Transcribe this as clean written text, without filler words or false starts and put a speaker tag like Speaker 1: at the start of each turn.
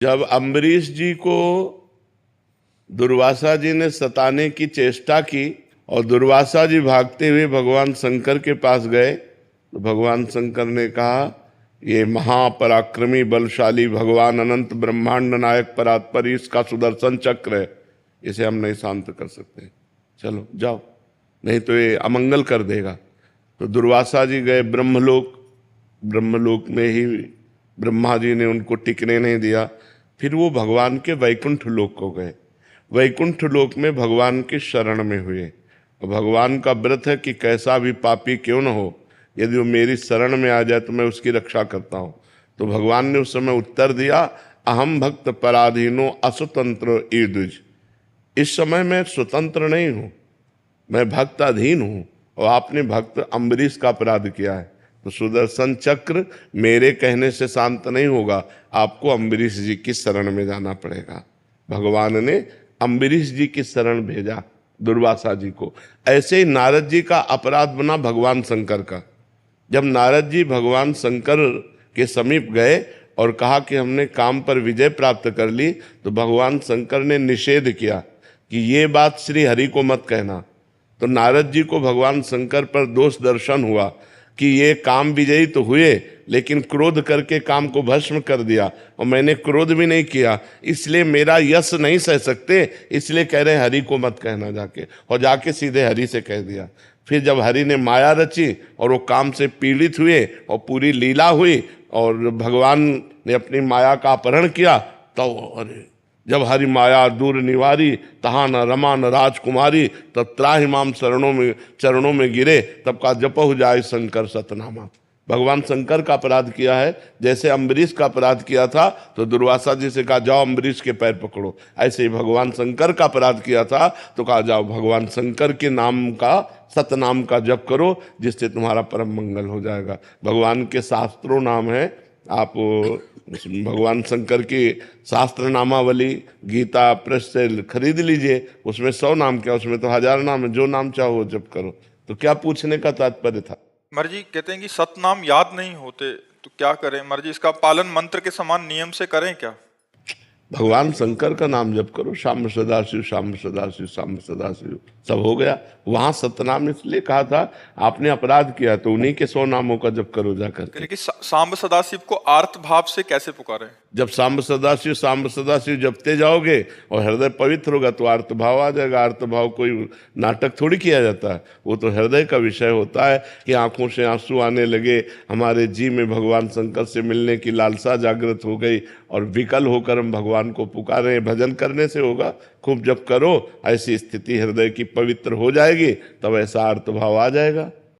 Speaker 1: जब अम्बरीश जी को दुर्वासा जी ने सताने की चेष्टा की और दुर्वासा जी भागते हुए भगवान शंकर के पास गए तो भगवान शंकर ने कहा, ये महापराक्रमी बलशाली भगवान अनंत ब्रह्मांड नायक परात्पर इसका सुदर्शन चक्र है, इसे हम नहीं शांत कर सकते, चलो जाओ, नहीं तो ये अमंगल कर देगा। तो दुर्वासा जी गए ब्रह्मलोक, ब्रह्मलोक में ही ब्रह्मा जी ने उनको टिकने नहीं दिया। फिर वो भगवान के वैकुंठ लोक को गए, वैकुंठ लोक में भगवान के शरण में हुए। और भगवान का व्रत है कि कैसा भी पापी क्यों न हो, यदि वो मेरी शरण में आ जाए तो मैं उसकी रक्षा करता हूँ। तो भगवान ने उस समय उत्तर दिया, अहम भक्त पराधीनो असुतंत्र ईदुज, इस समय मैं स्वतंत्र नहीं हूँ, मैं भक्त अधीन हूँ और आपने भक्त अम्बरीश का अपराध किया है, तो सुदर्शन चक्र मेरे कहने से शांत नहीं होगा, आपको अम्बरीश जी की शरण में जाना पड़ेगा। भगवान ने अम्बरीश जी की शरण भेजा दुर्वासा जी को। ऐसे ही नारद जी का अपराध बना भगवान शंकर का। जब नारद जी भगवान शंकर के समीप गए और कहा कि हमने काम पर विजय प्राप्त कर ली, तो भगवान शंकर ने निषेध किया कि ये बात श्री हरि को मत कहना। तो नारद जी को भगवान शंकर पर दोष दर्शन हुआ कि ये काम विजयी तो हुए लेकिन क्रोध करके काम को भस्म कर दिया, और मैंने क्रोध भी नहीं किया, इसलिए मेरा यश नहीं सह सकते, इसलिए कह रहे हरि को मत कहना जाके, और जाके सीधे हरि से कह दिया। फिर जब हरि ने माया रची और वो काम से पीड़ित हुए और पूरी लीला हुई और भगवान ने अपनी माया का अपहरण किया, तो अरे जब हरि माया दूर निवारी, तहाँ न रमा न राजकुमारी, तब त्राहि माम चरणों में गिरे, तब का जपहु जाए शंकर सतनामा। भगवान शंकर का अपराध किया है, जैसे अम्बरीश का अपराध किया था तो दुर्वासा जी से कहा जाओ अम्बरीश के पैर पकड़ो, ऐसे ही भगवान शंकर का अपराध किया था तो कहा जाओ भगवान शंकर के नाम का, सतनाम का जप करो, जिससे तुम्हारा परम मंगल हो जाएगा। भगवान के शास्त्रों नाम है, आप भगवान शंकर की शास्त्र नामावली गीता प्रेस से खरीद लीजिए, उसमें 100 नाम क्या, उसमें तो 1000 नाम है, जो नाम चाहो जप करो। तो क्या पूछने का तात्पर्य था?
Speaker 2: मर्जी कहते हैं कि सतनाम याद नहीं होते तो क्या करें मर्जी, इसका पालन मंत्र के समान नियम से करें क्या?
Speaker 1: भगवान शंकर का नाम जप करो, शाम सदाशिव शाम सदाशिव शाम सदाशिव, सब हो गया। वहां सतनाम इसलिए कहा था, आपने अपराध किया तो उन्हीं के 100 नामों का जप करो जाकर।
Speaker 2: लेकिन सांब सदाशिव को आर्त भाव से कैसे पुकारें?
Speaker 1: जब सांब सदाशिव जपते जाओगे और हृदय पवित्र होगा तो आर्त भाव आ जाएगा। आर्त भाव कोई नाटक थोड़ी किया जाता है, वो तो हृदय का विषय होता है कि आंखों से आंसू आने लगे, हमारे जी में भगवान शंकर से मिलने की लालसा जागृत हो गई और विकल होकर हम भगवान को पुकारे। भजन करने से होगा, खूब जप करो, ऐसी स्थिति हृदय की पवित्र हो जाएगी, तब ऐसा आर्त भाव आ जाएगा।